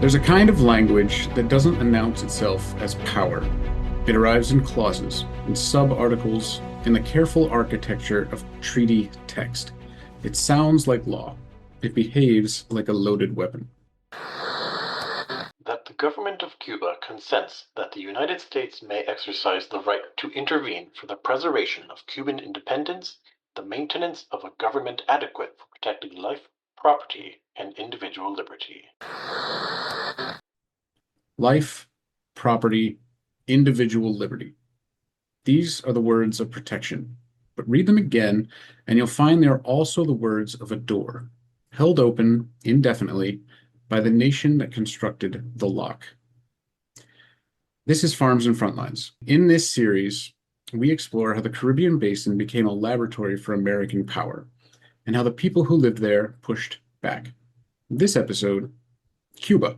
There's a kind of language that doesn't announce itself as power. It arrives in clauses, in sub-articles, in the careful architecture of treaty text. It sounds like law. It behaves like a loaded weapon. That the government of Cuba consents that the United States may exercise the right to intervene for the preservation of Cuban independence, the maintenance of a government adequate for protecting life, property, and individual liberty. Life, property, individual liberty. These are the words of protection. But read them again, and you'll find they are also the words of a door, held open indefinitely by the nation that constructed the lock. This is Farms and Frontlines. In this series, we explore how the Caribbean basin became a laboratory for American power, and how the people who lived there pushed back. This episode, Cuba,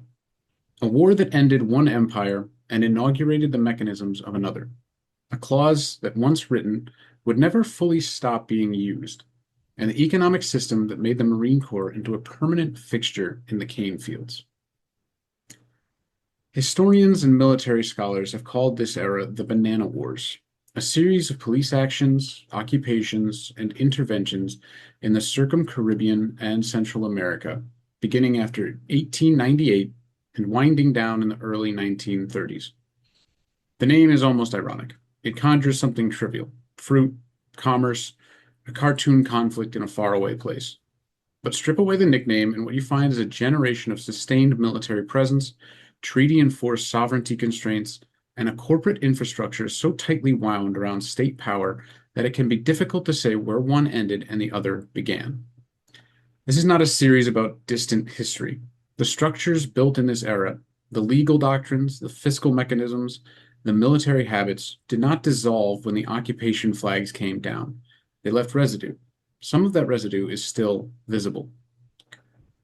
a war that ended one empire and inaugurated the mechanisms of another. A clause that, once written, would never fully stop being used, and the economic system that made the Marine Corps into a permanent fixture in the cane fields. Historians and military scholars have called this era the Banana Wars, a series of police actions, occupations, and interventions in the Circum-Caribbean and Central America, beginning after 1898 and winding down in the early 1930s. The name is almost ironic. It conjures something trivial: fruit, commerce, a cartoon conflict in a faraway place. But strip away the nickname, and what you find is a generation of sustained military presence, treaty-enforced sovereignty constraints, and a corporate infrastructure so tightly wound around state power that it can be difficult to say where one ended and the other began. This is not a series about distant history. The structures built in this era, the legal doctrines, the fiscal mechanisms, the military habits, did not dissolve when the occupation flags came down. They left residue. Some of that residue is still visible.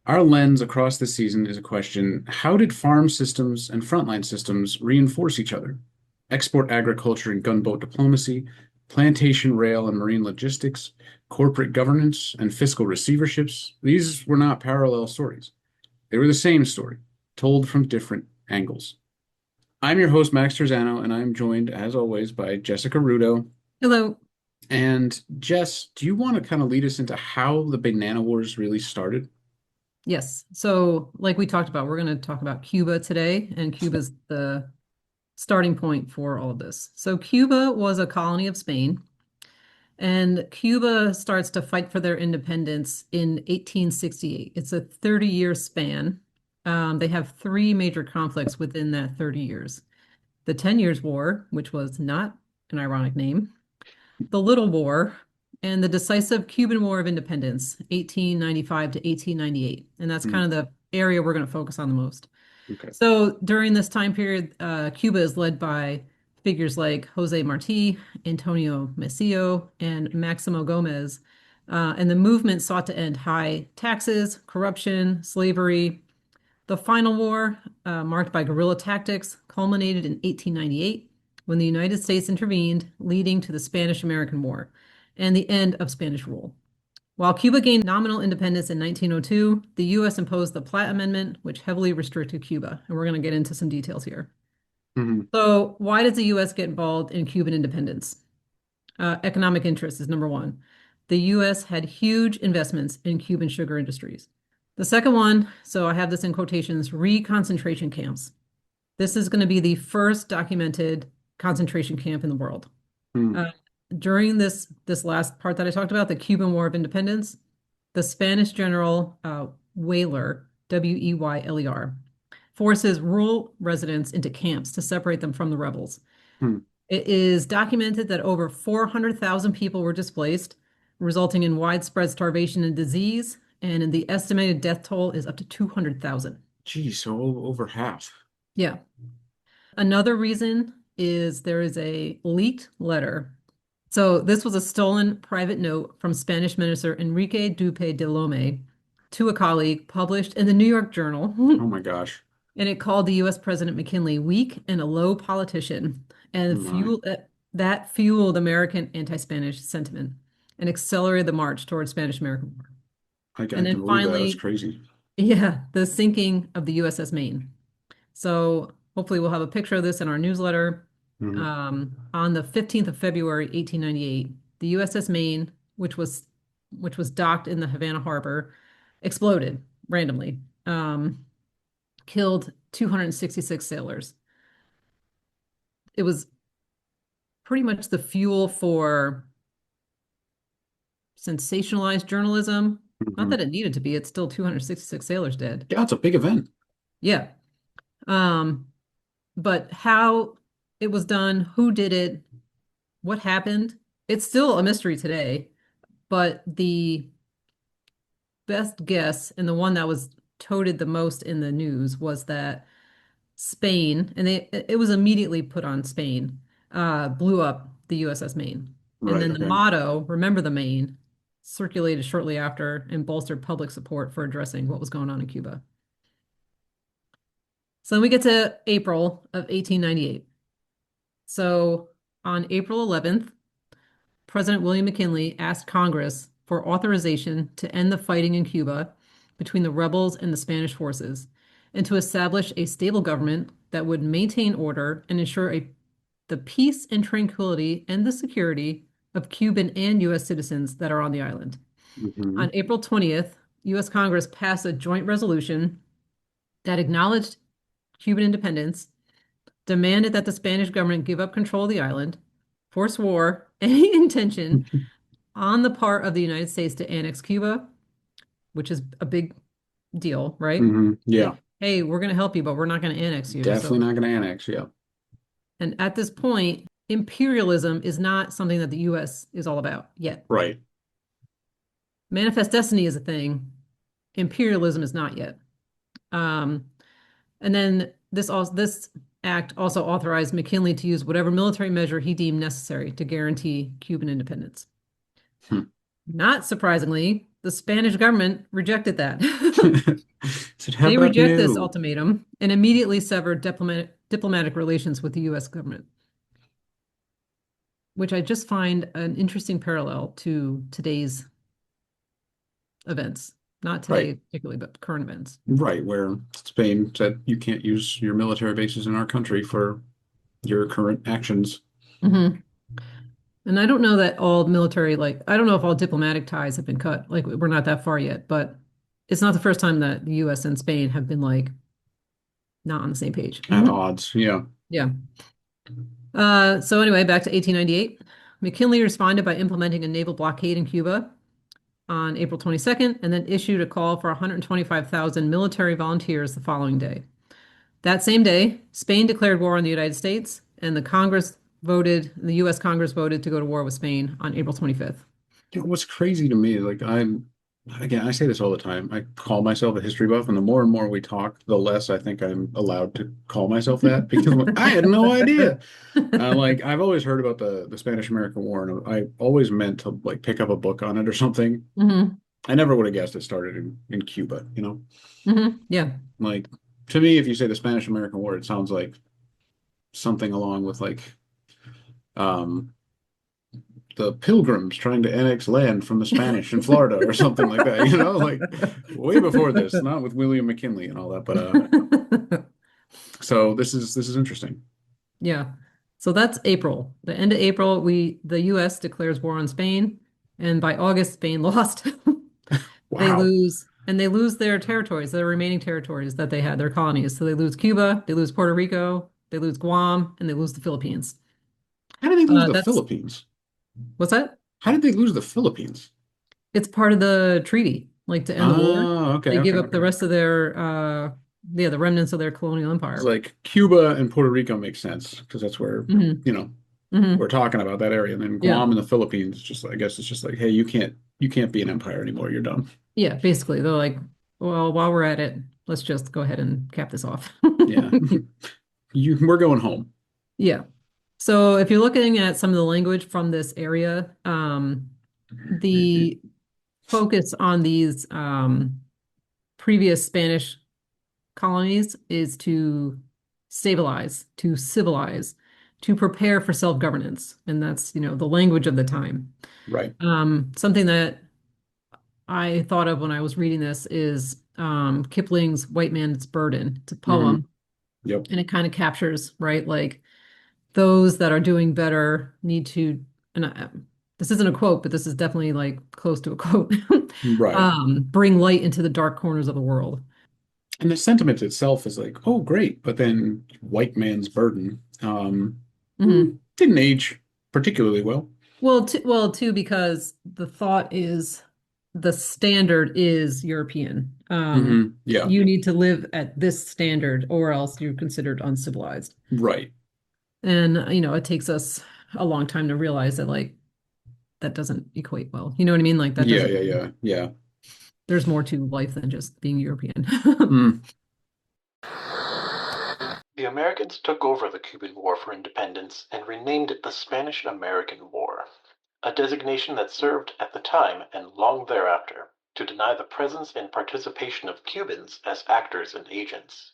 Our lens across the season is a question: how did farm systems and frontline systems reinforce each other? Export agriculture and gunboat diplomacy, plantation rail and marine logistics, corporate governance and fiscal receiverships, these were not parallel stories. They were the same story, told from different angles. I'm your host, Max Terzano, and I'm joined, as always, by Jessica Rudo. Hello. And Jess, do you want to kind of lead us into how the Banana Wars really started? Yes. So, like we talked about, we're going to talk about Cuba today, and Cuba's the starting point for all of this. So, Cuba was a colony of Spain, and Cuba starts to fight for their independence in 1868. It's a 30-year span. They have three major conflicts within that 30 years. The 10 Years' War, which was not an ironic name, the Little War, and the decisive Cuban War of Independence, 1895 to 1898. And that's kind of the area we're going to focus on the most. Okay. So during this time period, Cuba is led by figures like Jose Marti, Antonio Maceo, and Maximo Gomez. And the movement sought to end high taxes, corruption, slavery. The final war, marked by guerrilla tactics, culminated in 1898 when the United States intervened, leading to the Spanish-American War and the end of Spanish rule. While Cuba gained nominal independence in 1902, the U.S. imposed the Platt Amendment, which heavily restricted Cuba. And we're going to get into some details here. Mm-hmm. So why does the U.S. get involved in Cuban independence? Economic interest is number one. The U.S. had huge investments in Cuban sugar industries. The second one, so I have this in quotations, re-concentration camps. This is going to be the first documented concentration camp in the world. During this last part that I talked about, the Cuban War of Independence, the Spanish general Weyler, Weyler, forces rural residents into camps to separate them from the rebels. It is documented that over 400,000 people were displaced, resulting in widespread starvation and disease, and the estimated death toll is up to 200,000. Geez, so over half. Yeah. Another reason is there is a leaked letter. So this was a stolen private note from Spanish Minister Enrique Duque de Lome to a colleague, published in the New York Journal. Oh my gosh. And it called the U.S. President McKinley weak and a low politician, and that fueled American anti-Spanish sentiment and accelerated the march towards Spanish-American War. I And then can believe that. That's finally, crazy. Yeah, the sinking of the USS Maine. So hopefully we'll have a picture of this in our newsletter. Mhm. On the 15th of February, 1898, the USS Maine, which was docked in the Havana harbor, exploded randomly, killed 266 sailors. It was pretty much the fuel for sensationalized journalism. Not Mhm. that it needed to be, it's still 266 sailors dead. Yeah, it's a big event. Yeah. Um, but how it was done, who did it, what happened, it's still a mystery today. But the best guess, and the one that was touted the most in the news, was that Spain, and it was immediately put on Spain, blew up the USS Maine. And Right. then the Okay. motto, Remember the Maine, circulated shortly after and bolstered public support for addressing what was going on in Cuba. So then we get to April of 1898. So on April 11th, President William McKinley asked Congress for authorization to end the fighting in Cuba between the rebels and the Spanish forces and to establish a stable government that would maintain order and ensure the peace and tranquility and the security of Cuban and U.S. citizens that are on the island. On Hmm. April 20th, U.S. Congress passed a joint resolution that acknowledged Cuban independence, demanded that the Spanish government give up control of the island, forswore any intention on the part of the United States to annex Cuba, which is a big deal, right? Hmm. Yeah. Like, hey, we're going to help you, but we're not going to annex you. Definitely So, not going to annex. Yeah. and at this point, imperialism is not something that the US is all about yet. Right. Manifest destiny is a thing. Imperialism is not yet. Um, and then this act also authorized McKinley to use whatever military measure he deemed necessary to guarantee Cuban independence. Hmm. Not surprisingly, the Spanish government rejected that. Said, how They about reject this no? ultimatum and immediately sever diplomatic relations with the US government, which I just find an interesting parallel to today's events. Not Right. today particularly, but current events. Right. Where Spain said you can't use your military bases in our country for your current actions. Hmm. And I don't know that all military, like, I don't know if all diplomatic ties have been cut. Like, we're not that far yet, but it's not the first time that the US and Spain have been like not on the same page. At odds. Yeah. Yeah. So anyway, back to 1898. McKinley responded by implementing a naval blockade in Cuba on April 22nd and then issued a call for 125,000 military volunteers the following day. That same day, Spain declared war on the United States, and the US Congress voted to go to war with Spain on April 25th. You know, what's crazy to me, like again, I say this all the time. I call myself a history buff, and the more and more we talk, the less I think I'm allowed to call myself that because I'm like, I had no idea. Like I've always heard about the Spanish American War, and I always meant to like pick up a book on it or something. Hmm. I never would have guessed it started in Cuba, you know? Yeah. Like to me, if you say the Spanish American War, it sounds like something along with like um the Pilgrims trying to annex land from the Spanish in Florida or something like that, you know, like way before this, not with William McKinley and all that, but so this is interesting. Yeah. So that's April. The end of April, the US declares war on Spain, and by August, Spain lost. Wow. They lose their territories, their remaining territories that they had, their colonies. So they lose Cuba, they lose Puerto Rico, they lose Guam, and they lose the Philippines. How did they lose the That's Philippines? what's that? How did they lose the Philippines? It's part of the treaty, like to end the war. Oh, okay, They give okay, up the okay. rest of their yeah, the remnants of their colonial It's empire. like Cuba and Puerto Rico makes sense because that's where, Hmm. you know, we're Hmm. talking about that area. And then Yeah. Guam and the Philippines, just I guess it's just like, hey, you can't be an empire anymore. You're done. Yeah, basically, they're like, well, while we're at it, let's just go ahead and cap this off. Yeah. We're going home. Yeah. So if you're looking at some of the language from this area, the focus on these previous Spanish colonies is to stabilize, to civilize, to prepare for self-governance. And that's, the language of the time. Right. Something that I thought of when I was reading this is Kipling's White Man's Burden. It's a Hmm. poem, Yep. and it kind of captures, right, like those that are doing better need to, and this isn't a quote, but this is definitely like close to a quote, Right. bring light into the dark corners of the world. And the sentiment itself is like, oh, great. But then white man's burden didn't age particularly well. Well, too, because the thought is the standard is European. Yeah. You need to live at this standard, or else you're considered uncivilized. Right. And it takes us a long time to realize that like that doesn't equate well. You know what I mean? Like that Yeah, doesn't. yeah, yeah, yeah. There's more to life than just being European. Mm. The Americans took over the Cuban War for Independence and renamed it the Spanish-American War, a designation that served at the time and long thereafter to deny the presence and participation of Cubans as actors and agents.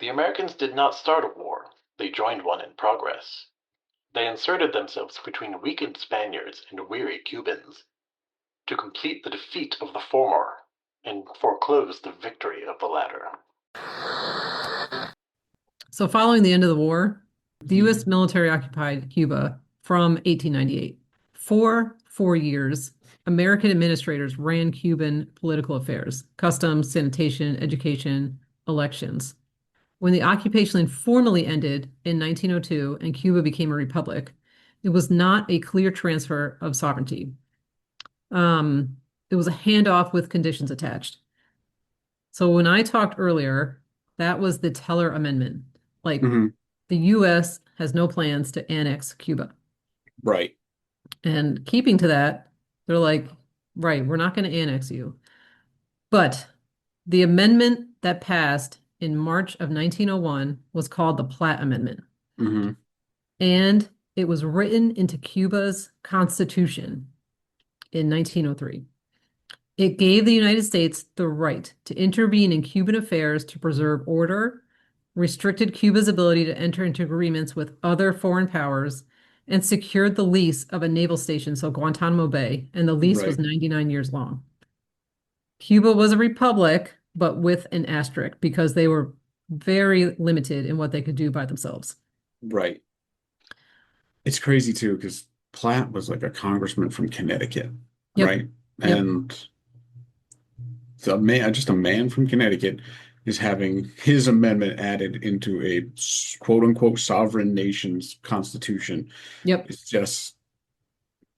The Americans did not start a war, they joined one in progress. They inserted themselves between weakened Spaniards and weary Cubans to complete the defeat of the former and foreclose the victory of the latter. So following the end of the war, the U.S. military occupied Cuba from 1898. For 4 years, American administrators ran Cuban political affairs, customs, sanitation, education, elections. When the occupation formally ended in 1902 and Cuba became a republic, it was not a clear transfer of sovereignty. It was a handoff with conditions attached. So when I talked earlier, that was the Teller Amendment. Like Hmm. the US has no plans to annex Cuba. Right. And keeping to that, they're like, right, we're not going to annex you. But the amendment that passed in March of 1901 was called the Platt Amendment. Hmm. And it was written into Cuba's constitution in 1903. It gave the United States the right to intervene in Cuban affairs to preserve order, restricted Cuba's ability to enter into agreements with other foreign powers, and secured the lease of a naval station, so Guantanamo Bay, and the lease was Right. 99 years long. Cuba was a republic, but with an asterisk because they were very limited in what they could do by themselves. Right. It's crazy too, because Platt was like a congressman from Connecticut, Yep. right? Yep. And the man, just a man from Connecticut, is having his amendment added into a quote unquote sovereign nation's constitution. Yep. It's just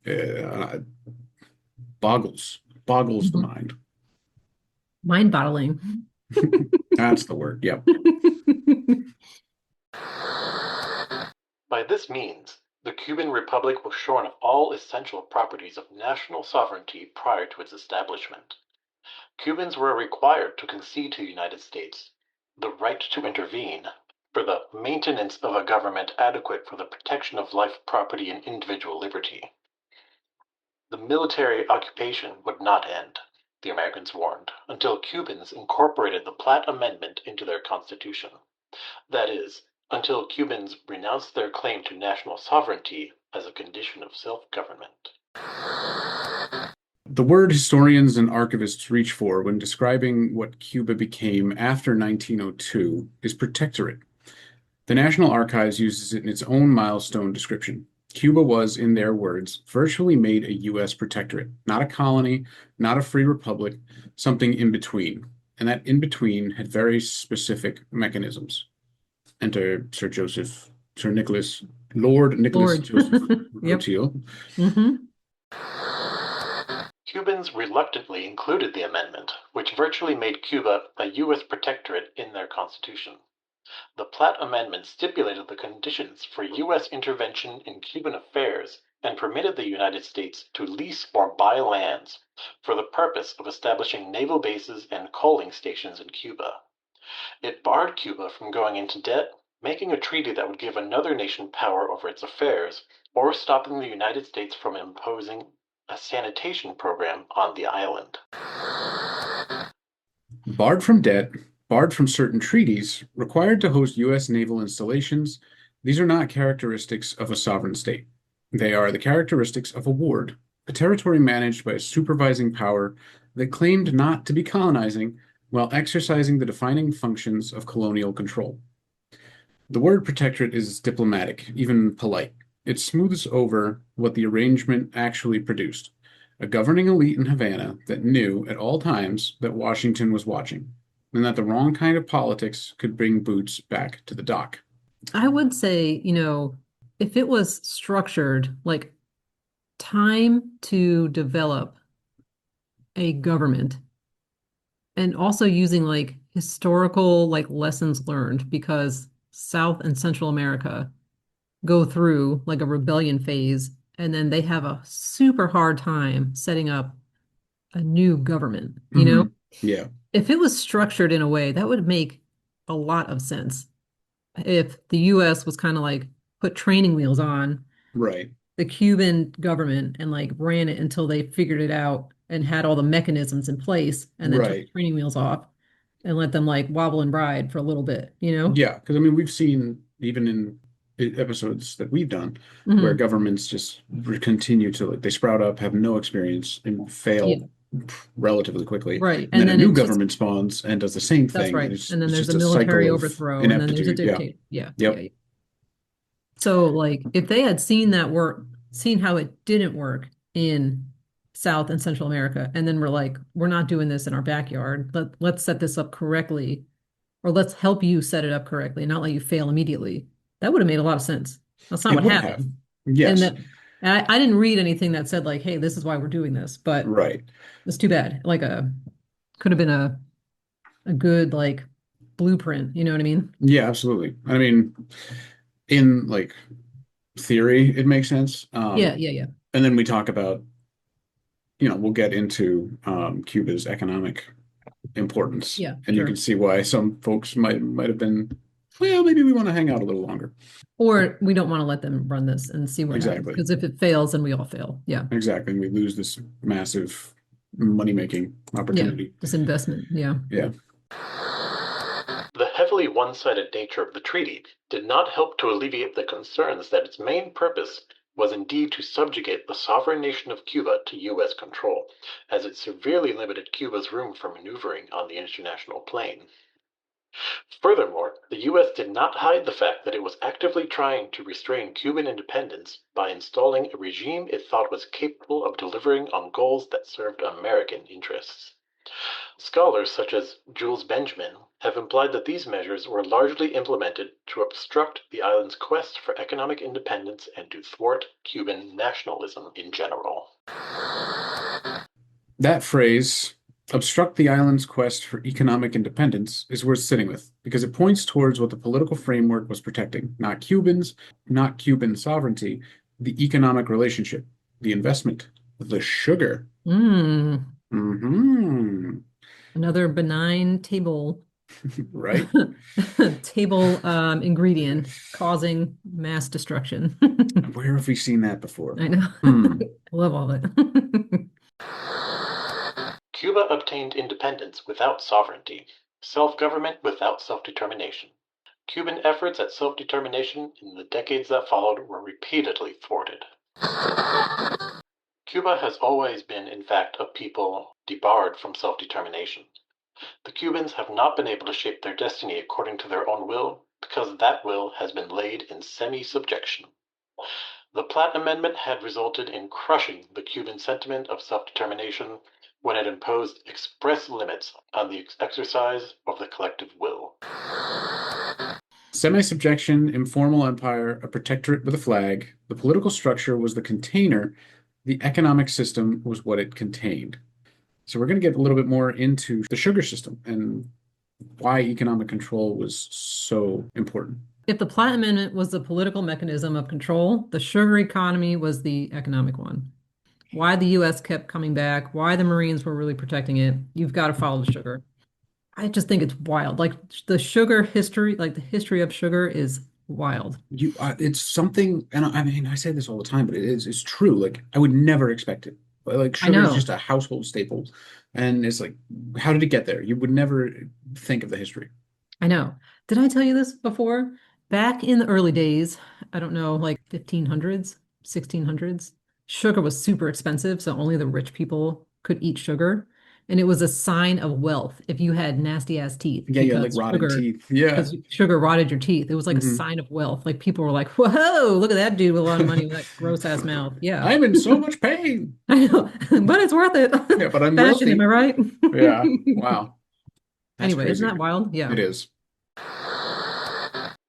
uh, boggles the Mhm. mind. Mind-boggling. That's the word. Yep. By this means, the Cuban Republic was shorn of all essential properties of national sovereignty prior to its establishment. Cubans were required to concede to the United States the right to intervene for the maintenance of a government adequate for the protection of life, property, and individual liberty. The military occupation would not end, the Americans warned, until Cubans incorporated the Platt Amendment into their constitution. That is, until Cubans renounced their claim to national sovereignty as a condition of self-government. The word historians and archivists reach for when describing what Cuba became after 1902 is protectorate. The National Archives uses it in its own milestone description. Cuba was, in their words, virtually made a U.S. protectorate, not a colony, not a free republic, something in between. And that in between had very specific mechanisms. Enter Lord Nicholas Lord. Joseph Yep. Rotiel. Hmm. Cubans reluctantly included the amendment, which virtually made Cuba a U.S. protectorate in their constitution. The Platt Amendment stipulated the conditions for U.S. intervention in Cuban affairs and permitted the United States to lease or buy lands for the purpose of establishing naval bases and coaling stations in Cuba. It barred Cuba from going into debt, making a treaty that would give another nation power over its affairs, or stopping the United States from imposing a sanitation program on the island. Barred from debt, barred from certain treaties, required to host U.S. naval installations, these are not characteristics of a sovereign state. They are the characteristics of a ward, a territory managed by a supervising power that claimed not to be colonizing while exercising the defining functions of colonial control. The word protectorate is diplomatic, even polite. It smooths over what the arrangement actually produced: a governing elite in Havana that knew at all times that Washington was watching, and that the wrong kind of politics could bring boots back to the dock. I would say, if it was structured like time to develop a government and also using like historical like lessons learned because South and Central America go through like a rebellion phase and then they have a super hard time setting up a new government, you know? Hmm. Yeah, If it was structured in a way, that would make a lot of sense. If the US was kind of like put training wheels on right, the Cuban government and like ran it until they figured it out and had all the mechanisms in place and then took the right. training wheels off and let them like wobble and ride for a little bit, you know? Yeah, because I mean, we've seen even in episodes that we've done where Hmm. governments just continue to like they sprout up, have no experience, and Yeah, fail relatively quickly, right. and And then a then new it just, government spawns and does the same that's thing, and right. And then it's there's a just a military cycle of overthrow and then there's a ineptitude. Yeah. dictator. Yeah, yeah, Yep. yeah. So like if they had seen that work, seen how it didn't work in South and Central America, and then we're like, we're not doing this in our backyard. Let's set this up correctly, or let's help you set it up correctly and not let you fail immediately. That would have made a lot of sense. That's not It what would have. happened. And Yes. that and I didn't read anything that said like, hey, this is why we're doing this, but Right. it's too bad. Like a could have been a good like blueprint, you know what I mean? Yeah, absolutely. I mean, in like theory, it makes sense. Yeah, yeah, yeah. And then we talk about, we'll get into Cuba's economic importance, Yeah, and you can sure. see why some folks might have been, well, maybe we want to hang out a little longer. Or we don't want to let them run this and see what happens. Exactly. Because if it fails, then we all fail. Yeah. Exactly. And we lose this massive money-making Yeah. opportunity. This investment. Yeah. Yeah. The heavily one-sided nature of the treaty did not help to alleviate the concerns that its main purpose was indeed to subjugate the sovereign nation of Cuba to U.S. control, as it severely limited Cuba's room for maneuvering on the international plane. Furthermore, the U.S. did not hide the fact that it was actively trying to restrain Cuban independence by installing a regime it thought was capable of delivering on goals that served American interests. Scholars such as Jules Benjamin have implied that these measures were largely implemented to obstruct the island's quest for economic independence and to thwart Cuban nationalism in general. That phrase, obstruct the island's quest for economic independence, is worth sitting with because it points towards what the political framework was protecting: not Cubans, not Cuban sovereignty, the economic relationship, the investment, the sugar. Mm, Hmm. another benign table Right? table ingredient causing mass destruction. Where have we seen that before? I know. Hmm. I love all that. Cuba obtained independence without sovereignty, self-government without self-determination. Cuban efforts at self-determination in the decades that followed were repeatedly thwarted. Cuba has always been, in fact, a people debarred from self-determination. The Cubans have not been able to shape their destiny according to their own will because that will has been laid in semi-subjection. The Platt Amendment had resulted in crushing the Cuban sentiment of self-determination when it imposed express limits on the exercise of the collective will. Semi-subjection, informal empire, a protectorate with a flag. The political structure was the container. The economic system was what it contained. So we're going to get a little bit more into the sugar system and why economic control was so important. If the Platt Amendment was the political mechanism of control, the sugar economy was the economic one. Why the US kept coming back, why the Marines were really protecting it, you've got to follow the sugar. I just think it's wild. Like the sugar history, like the history of sugar is wild. It's something, and I mean, I say this all the time, but it's true. Like I would never expect it. Like I sugar is just know. a household staple, and it's like, how did it get there? You would never think of the history. I know. Did I tell you this before? Back in the early days, I don't know, like 1500s, 1600s, sugar was super expensive, so only the rich people could eat sugar. And it was a sign of wealth if you had nasty ass teeth Yeah, yeah, like rotted teeth. Yeah. because sugar rotted your teeth. It was like a Hmm. sign of wealth. Like people were like, "Whoa, look at that dude with a lot of money with that gross ass mouth." Yeah, I'm in so much pain. I know, but it's worth it. Yeah, but I'm Fashion, am I wealthy. right? Yeah. Wow. That's Anyway, isn't crazy. that wild? It Yeah. is.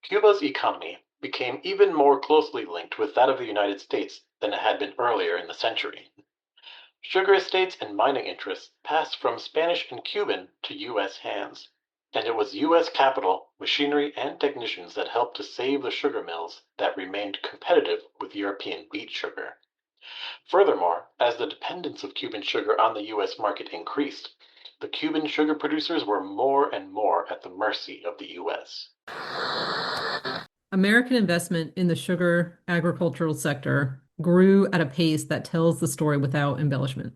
Cuba's economy became even more closely linked with that of the United States than it had been earlier in the century. Sugar estates and mining interests passed from Spanish and Cuban to U.S. hands, and it was U.S. capital, machinery, and technicians that helped to save the sugar mills that remained competitive with European beet sugar. Furthermore, as the dependence of Cuban sugar on the U.S. market increased, the Cuban sugar producers were more and more at the mercy of the U.S. American investment in the sugar agricultural sector grew at a pace that tells the story without embellishment.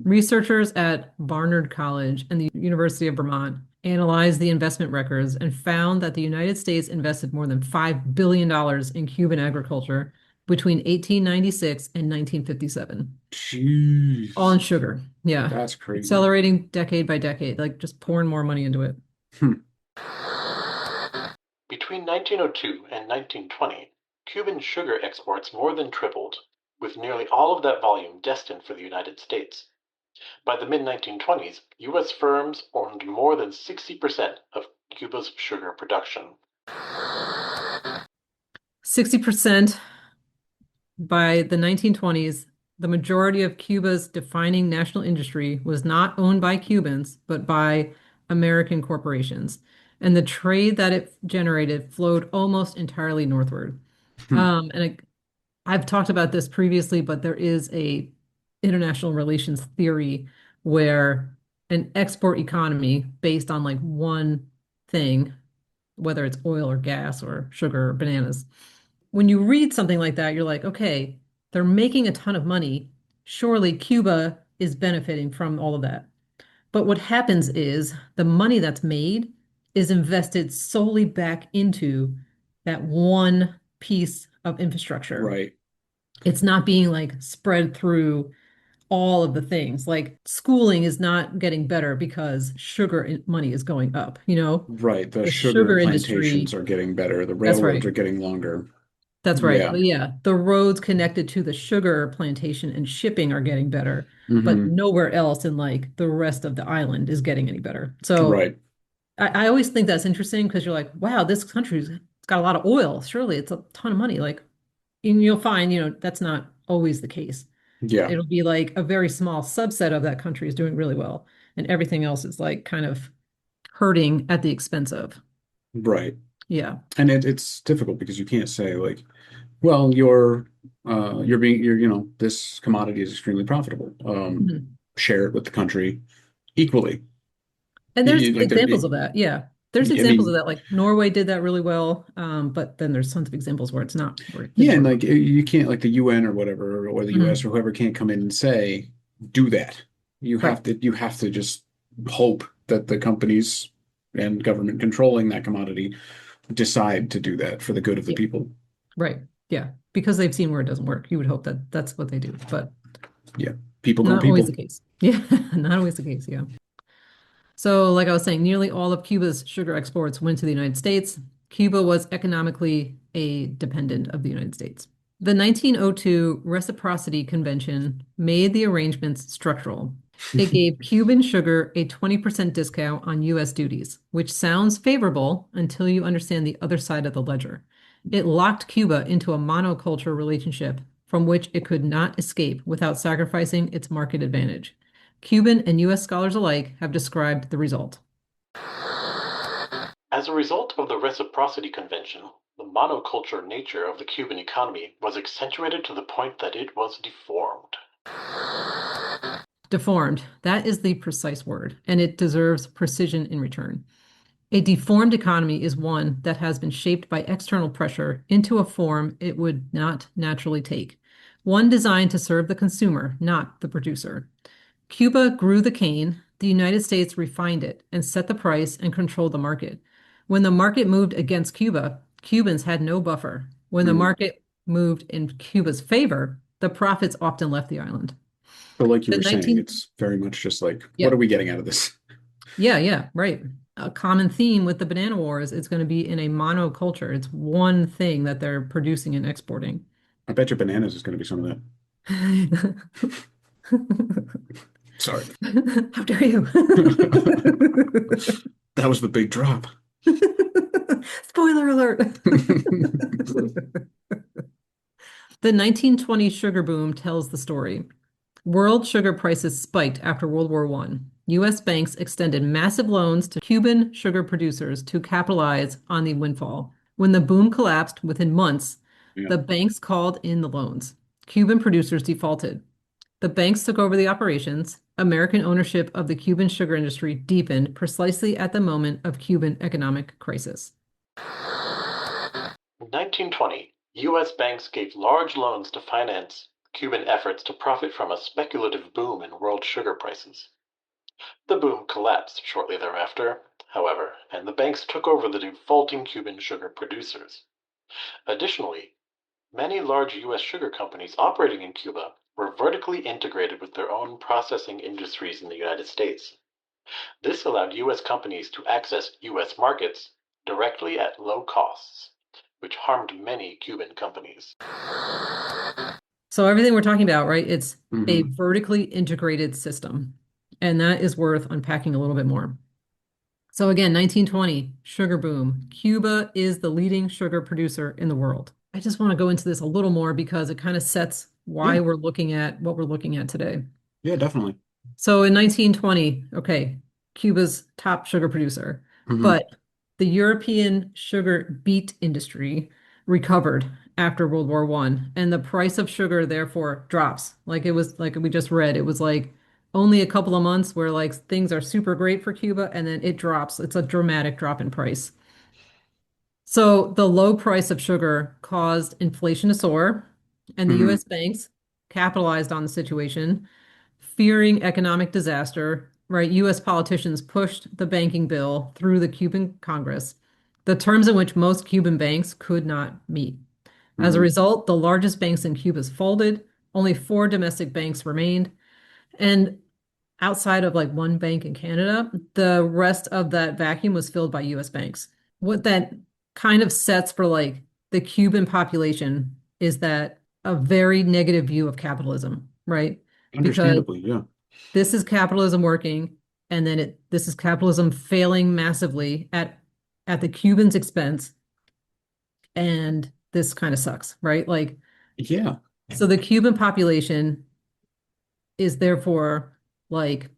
Researchers at Barnard College and the University of Vermont analyzed the investment records and found that the United States invested more than $5 billion in Cuban agriculture between 1896 and 1957, all Jeez. in sugar. Yeah. That's crazy. Accelerating decade by decade, like just pouring more money into it. Hmm. Between 1902 and 1920, Cuban sugar exports more than tripled, with nearly all of that volume destined for the United States. By the mid-1920s, U.S. firms owned more than 60% of Cuba's sugar production. 60% by the 1920s, the majority of Cuba's defining national industry was not owned by Cubans, but by American corporations. And the trade that it generated flowed almost entirely northward. Hmm. I've talked about this previously, but there is a international relations theory where an export economy based on like one thing, whether it's oil or gas or sugar or bananas, when you read something like that, you're like, okay, they're making a ton of money. Surely Cuba is benefiting from all of that. But what happens is the money that's made is invested solely back into that one piece of infrastructure. Right. It's not being like spread through all of the things. Like schooling is not getting better because money is going up, you know? Right. The The sugar sugar plantations industry, are getting better. The that's railroads right. are getting longer. That's right. Yeah. But yeah, the roads connected to the sugar plantation and shipping are getting better, but Hmm. nowhere else in like the rest of the island is getting any better. So Right. I always think that's interesting because you're like, wow, this country's it's got a lot of oil. Surely it's a ton of money. Like, and you'll find, that's not always the case. Yeah. It'll be like a very small subset of that country is doing really well, and everything else is like kind of hurting at the expense of. Right. Yeah. And it's difficult because you can't say like, well, this commodity is extremely profitable. Mhm. Share it with the country equally. And there's Like examples of that. Yeah. There's I examples of mean, that. Like Norway did that really well. But then there's tons of examples where it yeah, didn't and work. like you can't like the UN or whatever or the US or Mhm. whoever can't come in and say do that. Right. You have to just hope that the companies and government controlling that commodity decide to do that for the good of the Yeah. people. Right. Yeah. Because they've seen where it doesn't work. You would hope that that's what they do, but Yeah, people go not always the people. case. Yeah. Not always the case. Yeah. So, like I was saying, nearly all of Cuba's sugar exports went to the United States. Cuba was economically a dependent of the United States. The 1902 Reciprocity Convention made the arrangements structural. It gave Cuban sugar a 20% discount on U.S. duties, which sounds favorable until you understand the other side of the ledger. It locked Cuba into a monoculture relationship from which it could not escape without sacrificing its market advantage. Cuban and U.S. scholars alike have described the result. As a result of the Reciprocity Convention, the monoculture nature of the Cuban economy was accentuated to the point that it was deformed. Deformed, that is the precise word, and it deserves precision in return. A deformed economy is one that has been shaped by external pressure into a form it would not naturally take, one designed to serve the consumer, not the producer. Cuba grew the cane, the United States refined it and set the price and controlled the market. When the market moved against Cuba, Cubans had no buffer. When the Mm. market moved in Cuba's favor, the profits often left the island. But like you The were saying, 19, it's very much just like, what yeah, are we getting out of this? yeah, right. A common theme with the banana wars is going to be in a monoculture. It's one thing that they're producing and exporting. I bet you bananas is going to be some of that. Sorry. How dare you? That was the big drop. Spoiler alert. The 1920 sugar boom tells the story. World sugar prices spiked after World War I. U.S. banks extended massive loans to Cuban sugar producers to capitalize on the windfall. When the boom collapsed within months, Yeah. the banks called in the loans. Cuban producers defaulted. The banks took over the operations. American ownership of the Cuban sugar industry deepened precisely at the moment of Cuban economic crisis. In 1920, U.S. banks gave large loans to finance Cuban efforts to profit from a speculative boom in world sugar prices. The boom collapsed shortly thereafter, however, and the banks took over the defaulting Cuban sugar producers. Additionally, many large U.S. sugar companies operating in Cuba were vertically integrated with their own processing industries in the United States. This allowed U.S. companies to access U.S. markets directly at low costs, which harmed many Cuban companies. So everything we're talking about, right? It's a Hmm. vertically integrated system, and that is worth unpacking a little bit more. So again, 1920, sugar boom. Cuba is the leading sugar producer in the world. I just want to go into this a little more because it kind of sets why Yeah. we're looking at what we're looking at today. Yeah, definitely. So in 1920, okay, Cuba's top sugar producer, Hmm. but the European sugar beet industry recovered after World War One, and the price of sugar therefore drops. Like it was like we just read, it was like only a couple of months where like things are super great for Cuba, and then it drops. It's a dramatic drop in price. So the low price of sugar caused inflation to soar, and the Hmm. US banks capitalized on the situation. Fearing economic disaster, right? US politicians pushed the banking bill through the Cuban Congress, the terms in which most Cuban banks could not meet. As a Hmm. result, the largest banks in Cuba folded. Only four domestic banks remained. And outside of like one bank in Canada, the rest of that vacuum was filled by US banks. What that kind of sets for like the Cuban population is that a very negative view of capitalism, right? Because Understandably, yeah. this is capitalism working, and then this is capitalism failing massively at the Cubans' expense, and this kind of sucks, right? Like, Yeah. so the Cuban population is therefore like,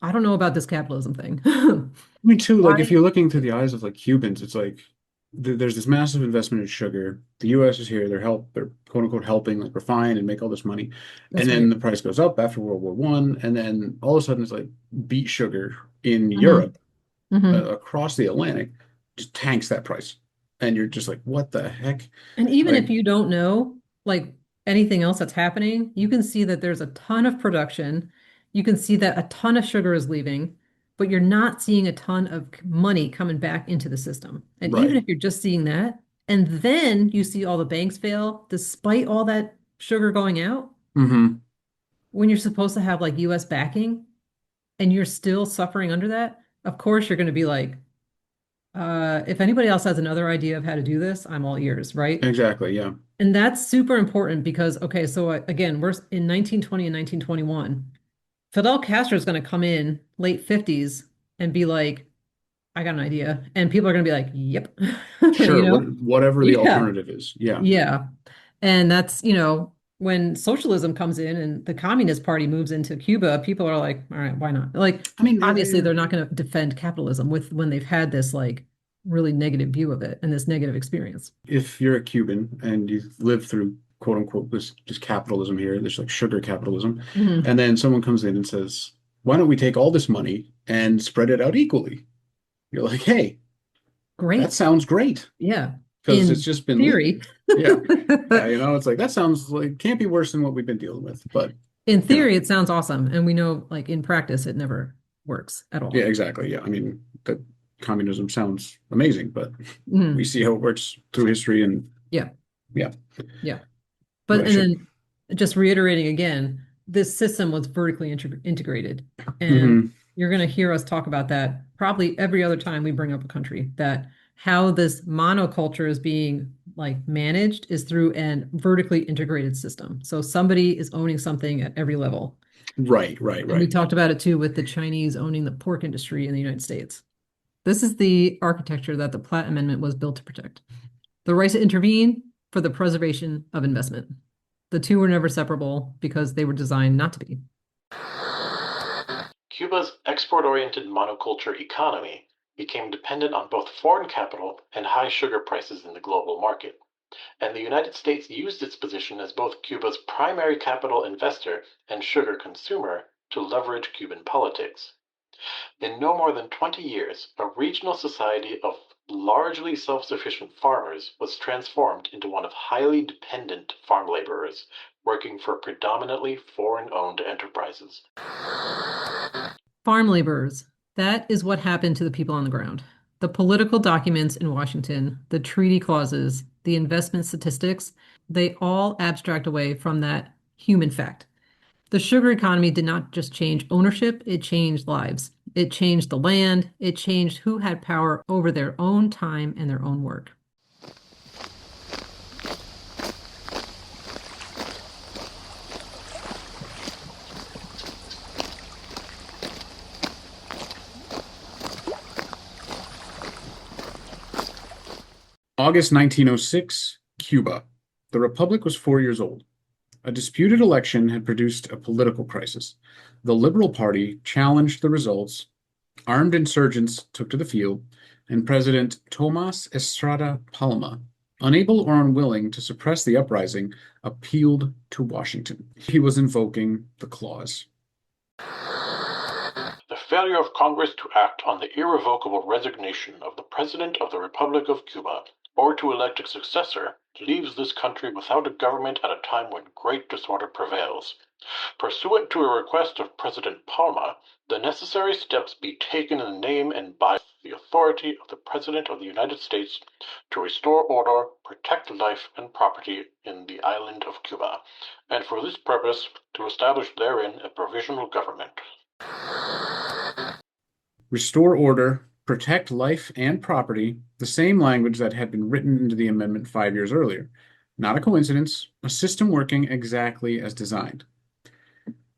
I don't know about this capitalism thing. I mean, too, like if Why? you're looking through the eyes of like Cubans, it's like there's this massive investment in sugar. The US is here, they're quote unquote helping like refine and make all this money. And That's then right. the price goes up after World War One, and then all of a sudden it's like beet sugar in Hmm. Europe, Hmm. across the Atlantic, just tanks that price. And you're just like, what the heck? And even Like, if you don't know, like anything else that's happening, you can see that there's a ton of production. You can see that a ton of sugar is leaving, but you're not seeing a ton of money coming back into the system. And even right. if you're just seeing that, and then you see all the banks fail, despite all that sugar going out, Hmm. when you're supposed to have like US backing and you're still suffering under that, of course you're going to be like, if anybody else has another idea of how to do this, I'm all ears, right? Exactly, yeah. And that's super important because, okay, so again, we're in 1920 and 1921. Fidel Castro is going to come in late 50s and be like, I got an idea. And people are going to be like, yep. You Sure, know? whatever the Yeah. alternative is. Yeah. Yeah. And that's, when socialism comes in and the Communist Party moves into Cuba, people are like, all right, why not? Like, I mean, obviously, they're not going to defend capitalism with when they've had this like really negative view of it and this negative experience. if you're a Cuban and you live through quote unquote this capitalism here, this like sugar capitalism, Mhm. and then someone comes in and says, "Why don't we take all this money and spread it out equally?" You're like, "Hey, that Great. sounds great," Yeah. because it's In just been leaked. theory. Yeah, yeah, it's like that sounds like can't be worse than what we've been dealing with. But In you know, theory, it sounds awesome. And we know, like, in practice, it never works at yeah, all. exactly. Yeah, I mean that communism sounds amazing, but we Mhm. see how it works through history, and Yeah. yeah, Yeah. what But, I and should. then just reiterating again, this system was vertically integrated. And Hmm. you're going to hear us talk about that probably every other time we bring up a country, that how this monoculture is being like managed is through an vertically integrated system. So somebody is owning something at every level. Right, right, And we right. talked about it too with the Chinese owning the pork industry in the United States. This is the architecture that the Platt Amendment was built to protect. The right to intervene for the preservation of investment. The two were never separable because they were designed not to be. Cuba's export-oriented monoculture economy became dependent on both foreign capital and high sugar prices in the global market, and the United States used its position as both Cuba's primary capital investor and sugar consumer to leverage Cuban politics. In no more than 20 years, a regional society of largely self-sufficient farmers was transformed into one of highly dependent farm laborers, working for predominantly foreign-owned enterprises. Farm laborers. That is what happened to the people on the ground. The political documents in Washington, the treaty clauses, the investment statistics, they all abstract away from that human fact. The sugar economy did not just change ownership, it changed lives. It changed the land, it changed who had power over their own time and their own work. August 1906, Cuba. The Republic was 4 years old. A disputed election had produced a political crisis. The Liberal Party challenged the results, armed insurgents took to the field, and President Tomas Estrada Palma, unable or unwilling to suppress the uprising, appealed to Washington. He was invoking the clause. The failure of Congress to act on the irrevocable resignation of the President of the Republic of Cuba, or to elect a successor, leaves this country without a government at a time when great disorder prevails. Pursuant to a request of President Palma, the necessary steps be taken in the name and by the authority of the President of the United States to restore order, protect life and property in the island of Cuba, and for this purpose to establish therein a provisional government. Restore order, protect life and property, the same language that had been written into the amendment 5 years earlier. Not a coincidence, a system working exactly as designed.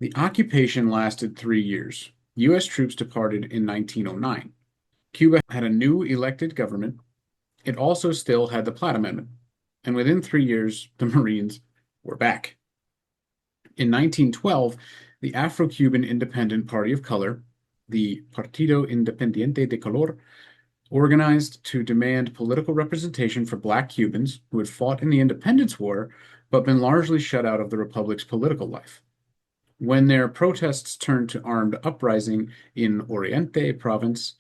The occupation lasted 3 years. U.S. troops departed in 1909. Cuba had a new elected government. It also still had the Platt Amendment. And within 3 years, the Marines were back. In 1912, the Afro-Cuban Independent Party of Color, the Partido Independiente de Color, organized to demand political representation for Black Cubans who had fought in the Independence War but been largely shut out of the Republic's political life. When their protests turned to armed uprising in Oriente province,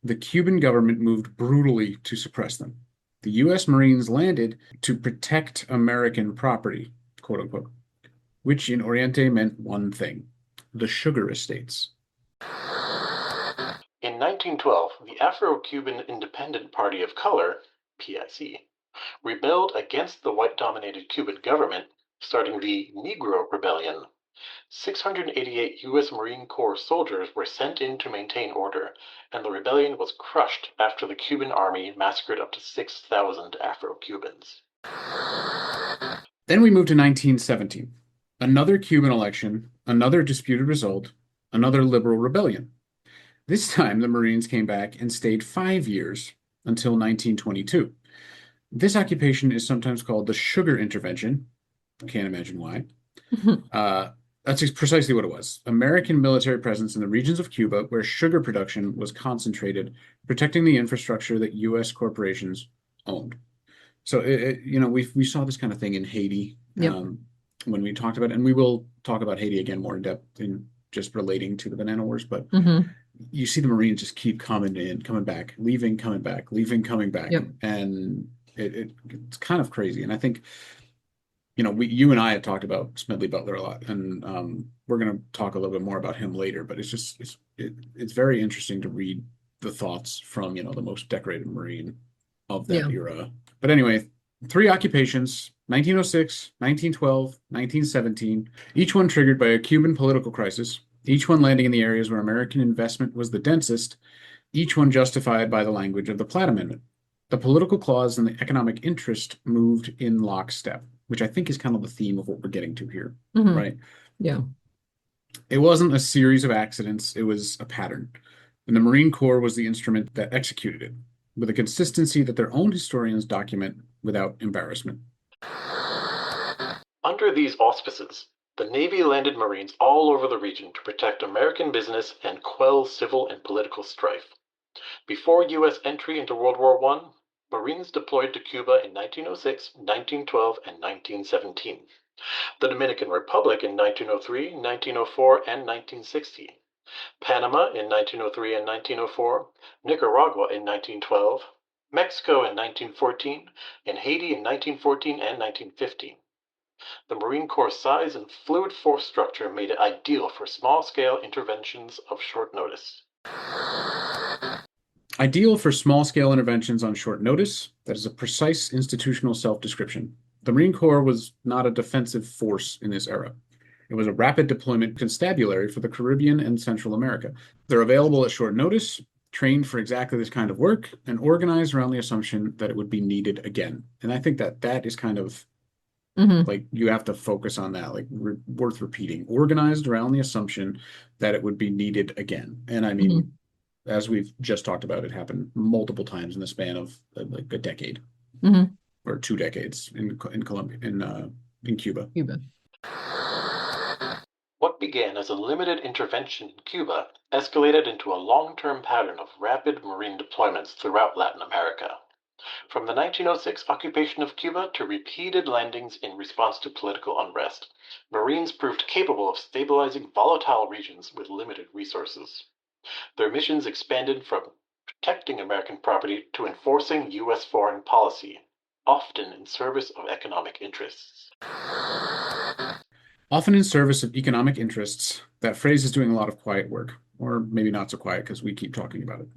the Cuban government moved brutally to suppress them. The U.S. Marines landed to protect American property, quote unquote, which in Oriente meant one thing: the sugar estates. In 1912, the Afro-Cuban Independent Party of Color, PIC, rebelled against the white-dominated Cuban government, starting the Negro Rebellion. 688 U.S. Marine Corps soldiers were sent in to maintain order, and the rebellion was crushed after the Cuban army massacred up to 6,000 Afro-Cubans. Then we moved to 1917. Another Cuban election, another disputed result, another liberal rebellion. This time, the Marines came back and stayed 5 years until 1922. This occupation is sometimes called the Sugar Intervention. Can't imagine why. That's precisely what it was. American military presence in the regions of Cuba where sugar production was concentrated, protecting the infrastructure that U.S. corporations owned. So, we saw this kind of thing in Haiti Yep. when we talked about it, and we will talk about Haiti again more in depth in just relating to the Banana Wars. But you see the Marines just keep coming in, coming back, leaving, coming back, leaving, coming back, Yep. and it's kind of crazy. And I think you and I have talked about Smedley Butler a lot, and we're going to talk a little bit more about him later. But it's very interesting to read the thoughts from the most decorated Marine of that era. But anyway, 3 occupations, 1906, 1912, 1917, each one triggered by a Cuban political crisis, each one landing in the areas where American investment was the densest, each one justified by the language of the Platt Amendment. The political clause and the economic interest moved in lockstep, which I think is kind of the theme of what we're getting to here, Hmm. right? Yeah. It wasn't a series of accidents, it was a pattern. And the Marine Corps was the instrument that executed it, with a consistency that their own historians document without embarrassment. Under these auspices, the Navy landed Marines all over the region to protect American business and quell civil and political strife. Before U.S. entry into World War I, Marines deployed to Cuba in 1906, 1912, and 1917, the Dominican Republic in 1903, 1904, and 1916, Panama in 1903 and 1904, Nicaragua in 1912, Mexico in 1914, and Haiti in 1914 and 1915. The Marine Corps' size and fluid force structure made it ideal for small-scale interventions of short notice. Ideal for small-scale interventions on short notice, that is a precise institutional self-description. The Marine Corps was not a defensive force in this era. It was a rapid deployment constabulary for the Caribbean and Central America. They're available at short notice, trained for exactly this kind of work, and organized around the assumption that it would be needed again. And I think that that is kind of Hmm. like you have to focus on that, like worth repeating. Organized around the assumption that it would be needed again. And I mean, Hmm. as we've just talked about, it happened multiple times in the span of like a decade Hmm. or 2 decades in Colombia in Cuba. Cuba. What began as a limited intervention in Cuba escalated into a long-term pattern of rapid marine deployments throughout Latin America. From the 1906 occupation of Cuba to repeated landings in response to political unrest, Marines proved capable of stabilizing volatile regions with limited resources. Their missions expanded from protecting American property to enforcing U.S. foreign policy, often in service of economic interests. Often in service of economic interests, that phrase is doing a lot of quiet work, or maybe not so quiet because we keep talking about it.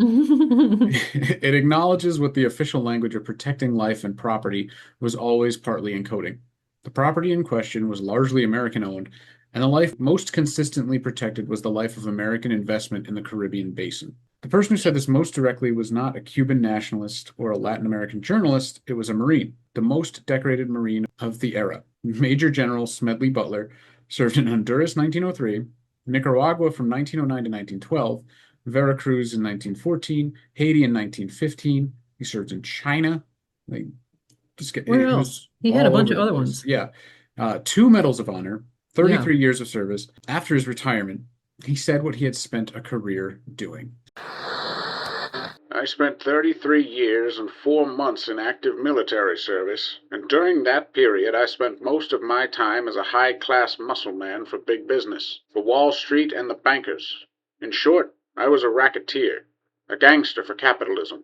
It acknowledges what the official language of protecting life and property was always partly encoding. The property in question was largely American owned, and the life most consistently protected was the life of American investment in the Caribbean basin. The person who said this most directly was not a Cuban nationalist or a Latin American journalist, it was a Marine, the most decorated Marine of the era. Major General Smedley Butler served in Honduras 1903, Nicaragua from 1909 to 1912, Veracruz in 1914, Haiti in 1915. He served in China. Like, Where he else? was He had a all bunch over of the other place. ones. Yeah. 2 Medals of Honor, Yeah. 33 years of service. After his retirement, he said what he had spent a career doing. I spent 33 years and 4 months in active military service, and during that period I spent most of my time as a high-class muscle man for big business, for Wall Street and the bankers. In short, I was a racketeer, a gangster for capitalism.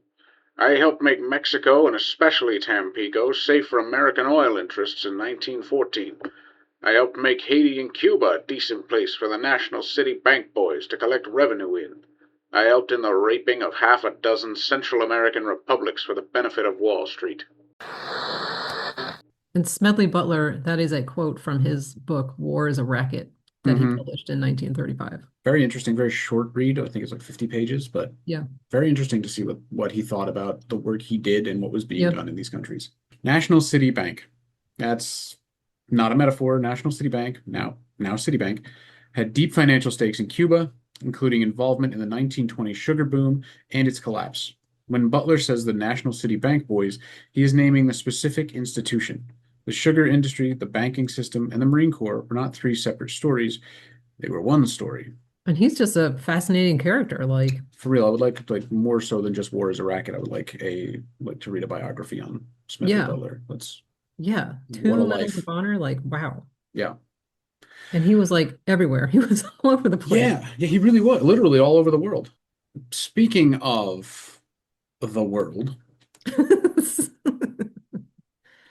I helped make Mexico and especially Tampico safe for American oil interests in 1914. I helped make Haiti and Cuba a decent place for the National City Bank boys to collect revenue in. I helped in the raping of half a dozen Central American republics for the benefit of Wall Street. And Smedley Butler, that is a quote from his book, War is a Racket, that he Mm-hmm. published in 1935. Very interesting, very short read. I think it's like 50 pages, but Yeah. very interesting to see what he thought about the work he did and what was being Yep. done in these countries. National City Bank. That's not a metaphor. National City Bank, now Citibank, had deep financial stakes in Cuba, including involvement in the 1920 sugar boom and its collapse. When Butler says the National City Bank boys, he is naming the specific institution. The sugar industry, the banking system, and the Marine Corps were not 3 separate stories. They were one story. And he's just a fascinating character. Like, For real, I would like more so than just War is a Racket. I would like to read a biography on Smedley yeah, Butler. That's yeah. what a 2 Medals of life. Honor, like, wow. Yeah. And he was like everywhere. He was all over the place. Yeah, he really was. Literally all over the world. Speaking of the world,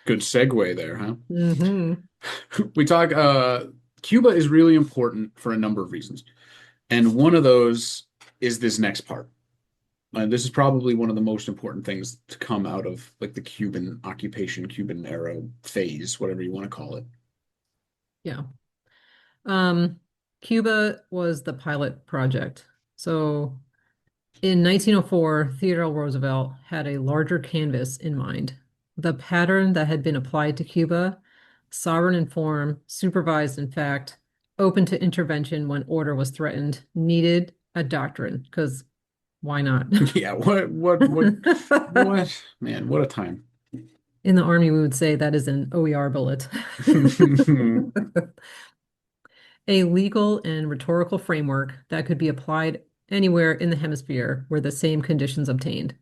good segue there, huh? Hmm. We talk Cuba is really important for a number of reasons. And one of those is this next part. This is probably one of the most important things to come out of like the Cuban occupation, Cuban era phase, whatever you want to call it. Yeah. Um, Cuba was the pilot project. So in 1904, Theodore Roosevelt had a larger canvas in mind. The pattern that had been applied to Cuba, sovereign in form, supervised in fact, open to intervention when order was threatened, needed a doctrine, because why not? Yeah, what, man, what a time. In the Army, we would say that is an OER bullet. A legal and rhetorical framework that could be applied anywhere in the hemisphere where the same conditions obtained.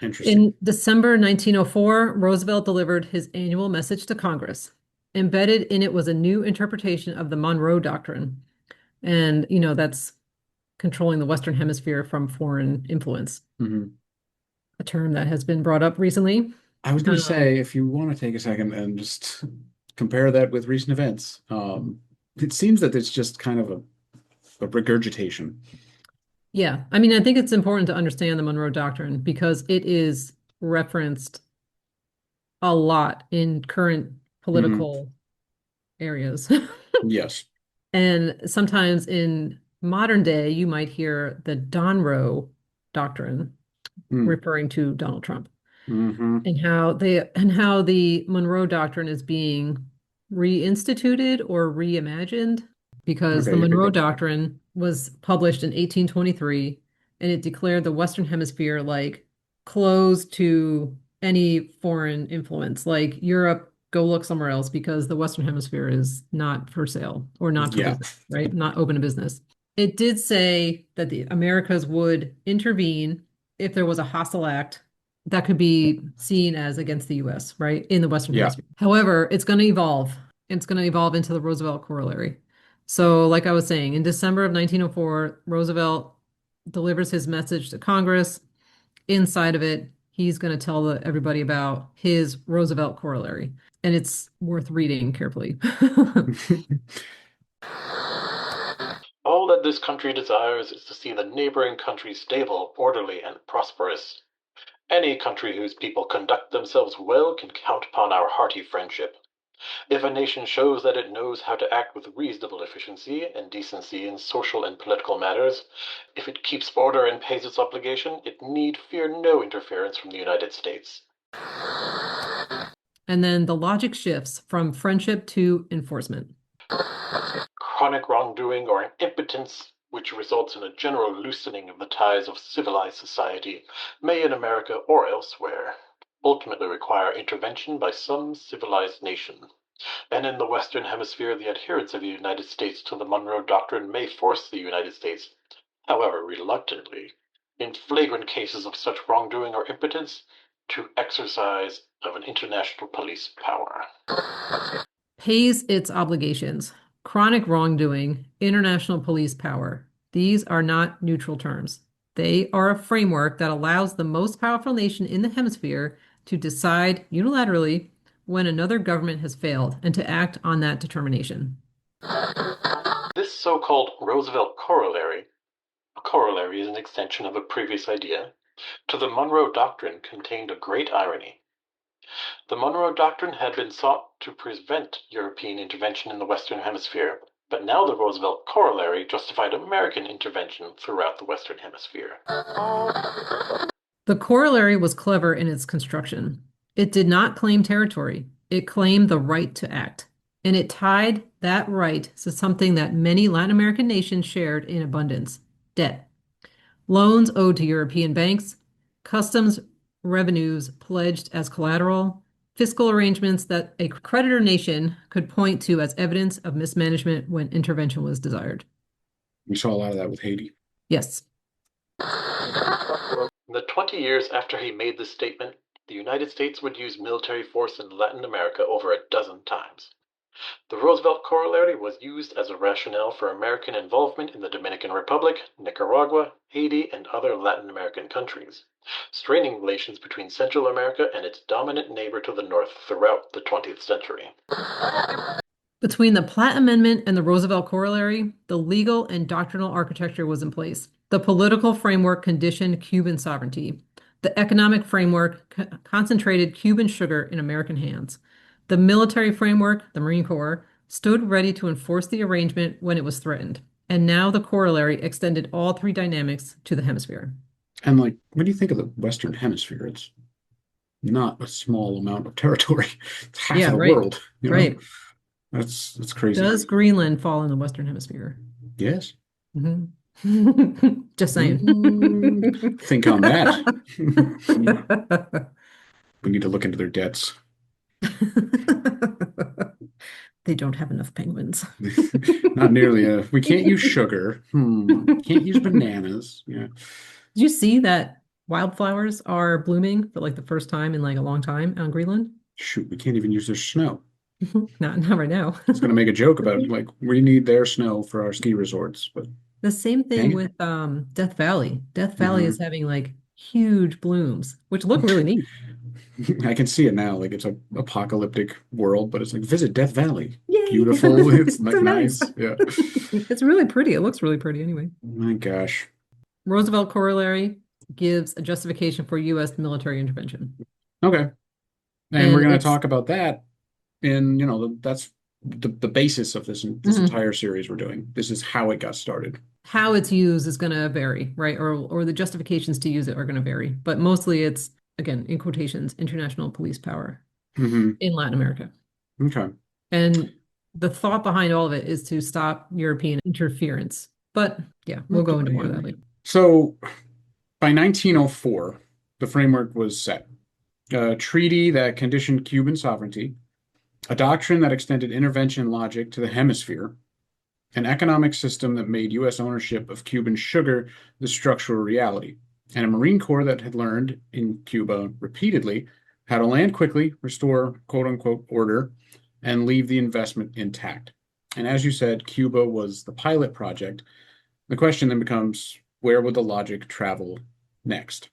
Interesting. In December 1904, Roosevelt delivered his annual message to Congress. Embedded in it was a new interpretation of the Monroe Doctrine. And, that's controlling the Western Hemisphere from foreign influence, Mhm. a term that has been brought up recently. I was going to Um, say, if you want to take a second and just compare that with recent events, it seems that it's just kind of a regurgitation. yeah, I mean, I think it's important to understand the Monroe Doctrine because it is referenced a lot in current Hmm. political areas. Yes. And sometimes in modern day, you might hear the Donroe Doctrine referring to Donald Trump Mm-hmm. and how the Monroe Doctrine is being reinstituted or reimagined because the Okay. Monroe Doctrine was published in 1823 and it declared the Western Hemisphere like closed to any foreign influence. Like Europe, go look somewhere else because the Western Hemisphere is not for sale or not for Yeah. business, right? Not open to business. It did say that the Americas would intervene if there was a hostile act that could be seen as against the US, right, in the Western Yeah. Hemisphere. However, it's going to evolve. It's going to evolve into the Roosevelt Corollary. So, like I was saying, in December of 1904, Roosevelt delivers his message to Congress. Inside of it, he's going to tell everybody about his Roosevelt Corollary, and it's worth reading carefully. All that this country desires is to see the neighboring country stable, orderly, and prosperous. Any country whose people conduct themselves well can count upon our hearty friendship. If a nation shows that it knows how to act with reasonable efficiency and decency in social and political matters, if it keeps order and pays its obligation, it need fear no interference from the United States. And then the logic shifts from friendship to enforcement. Chronic wrongdoing or an impotence which results in a general loosening of the ties of civilized society may in America or elsewhere ultimately require intervention by some civilized nation. And in the Western Hemisphere, the adherence of the United States to the Monroe Doctrine may force the United States, however reluctantly, in flagrant cases of such wrongdoing or impotence, to exercise of an international police power. Pays its obligations. Chronic wrongdoing, international police power. These are not neutral terms. They are a framework that allows the most powerful nation in the hemisphere to decide unilaterally when another government has failed and to act on that determination. This so-called Roosevelt corollary, a corollary is an extension of a previous idea, to the Monroe Doctrine contained a great irony. The Monroe Doctrine had been sought to prevent European intervention in the Western Hemisphere, but now the Roosevelt Corollary justified American intervention throughout the Western Hemisphere. The corollary was clever in its construction. It did not claim territory, it claimed the right to act. And it tied that right to something that many Latin American nations shared in abundance: debt. Loans owed to European banks, customs revenues pledged as collateral, fiscal arrangements that a creditor nation could point to as evidence of mismanagement when intervention was desired. We saw a lot of that with Haiti. Yes. In the 20 years after he made this statement, the United States would use military force in Latin America over a dozen times. The Roosevelt Corollary was used as a rationale for American involvement in the Dominican Republic, Nicaragua, Haiti, and other Latin American countries, straining relations between Central America and its dominant neighbor to the north throughout the 20th century. Between the Platt Amendment and the Roosevelt Corollary, the legal and doctrinal architecture was in place. The political framework conditioned Cuban sovereignty. The economic framework concentrated Cuban sugar in American hands. The military framework, the Marine Corps, stood ready to enforce the arrangement when it was threatened. And now the corollary extended all three dynamics to the hemisphere. And like, what do you think of the Western Hemisphere? It's not a small amount of territory. It's half of Yeah, the right. world, you know? Right. That's crazy. Does Greenland fall in the Western Hemisphere? Yes. Mhm. Just saying. Think on that. We need to look into their debts. They don't have enough penguins. Not nearly enough. We can't use sugar. Can't use bananas. Yeah. Did you see that wildflowers are blooming for like the first time in like a long time on Greenland? Shoot, we can't even use their snow. Not right now. I was gonna make a joke about like we need their snow for our ski resorts, but The same dang thing it. with Death Valley. Death Valley is Mhm. having like huge blooms, which look really neat. I can see it now. Like it's a apocalyptic world, but it's like visit Death Valley. Yay! Beautiful. It's like So nice. nice. Yeah. It's really pretty. It looks really pretty anyway. My gosh. Roosevelt corollary gives a justification for U.S. military intervention. Okay. And we're And going to it's talk about that in, that's the basis of this entire series we're doing. This is how it got started. how it's used is going to vary, right? Or the justifications to use it are going to vary. But mostly it's, again, in quotations, international police power Hmm. in Latin America. Okay. And the thought behind all of it is to stop European interference. But yeah, we'll go into more of that later. So by 1904, the framework was set. A treaty that conditioned Cuban sovereignty, a doctrine that extended intervention logic to the hemisphere, an economic system that made U.S. ownership of Cuban sugar the structural reality, and a Marine Corps that had learned in Cuba repeatedly how to land quickly, restore quote unquote order, and leave the investment intact. And as you said, Cuba was the pilot project. The question then becomes, where would the logic travel next?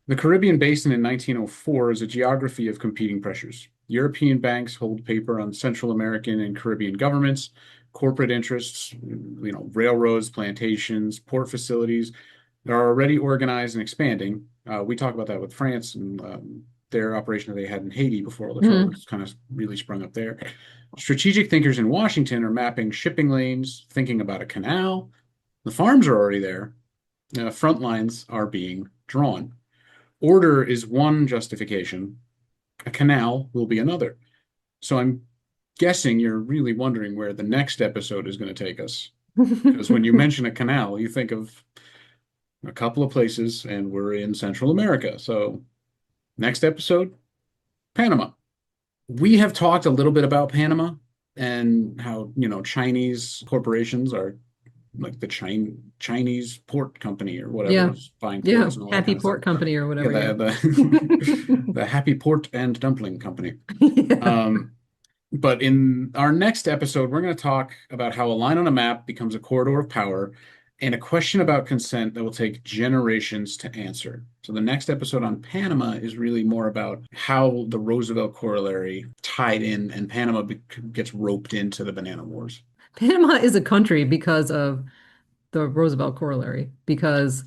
The Caribbean basin in 1904 is a geography of competing pressures. European banks hold paper on Central American and Caribbean governments, corporate interests, railroads, plantations, port facilities that are already organized and expanding. We talk about that with France and their operation that they had in Haiti before all the trouble kind of really sprung up there. Strategic thinkers in Washington are mapping shipping lanes, thinking about a canal. The farms are already there. Front lines are being drawn. Order is one justification. A canal will be another. So I'm guessing you're really wondering where the next episode is going to take us. Because when you mention a canal, you think of a couple of places, and we're in Central America. So next episode, Panama. We have talked a little bit about Panama and how, Chinese corporations are like the Chinese port company or whatever, Yeah. buying Yeah. ports and all that Happy kind of Port stuff. Company or whatever. Yeah, Yeah. the Happy Port and Dumpling Company. Yeah. But in our next episode, we're going to talk about how a line on a map becomes a corridor of power and a question about consent that will take generations to answer. So the next episode on Panama is really more about how the Roosevelt corollary tied in and Panama gets roped into the Banana Wars. Panama is a country because of the Roosevelt corollary. Because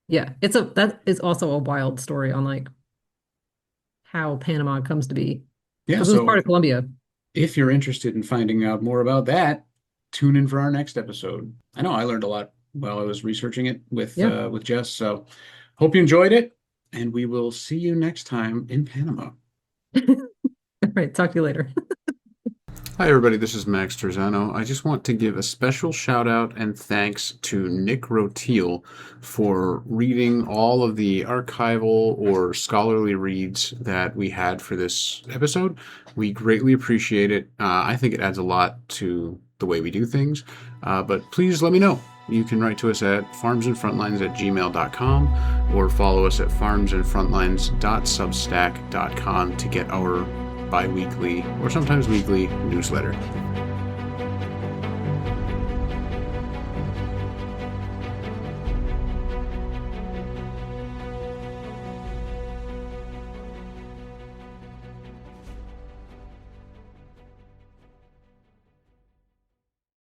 yeah, that is also a wild story on like how Panama comes to be. Yeah, Because it was part so of Colombia. if you're interested in finding out more about that, tune in for our next episode. I know I learned a lot while I was researching it with Jess. So hope you enjoyed it, and we will see you next time in Panama. All right, talk to you later. Hi, everybody. This is Max Terzano. I just want to give a special shout out and thanks to Nick Rotiel for reading all of the archival or scholarly reads that we had for this episode. We greatly appreciate it. I think it adds a lot to the way we do things. But please let me know. You can write to us at farmsandfrontlines@gmail.com or follow us at farmsandfrontlines.substack.com to get our bi-weekly or sometimes weekly newsletter.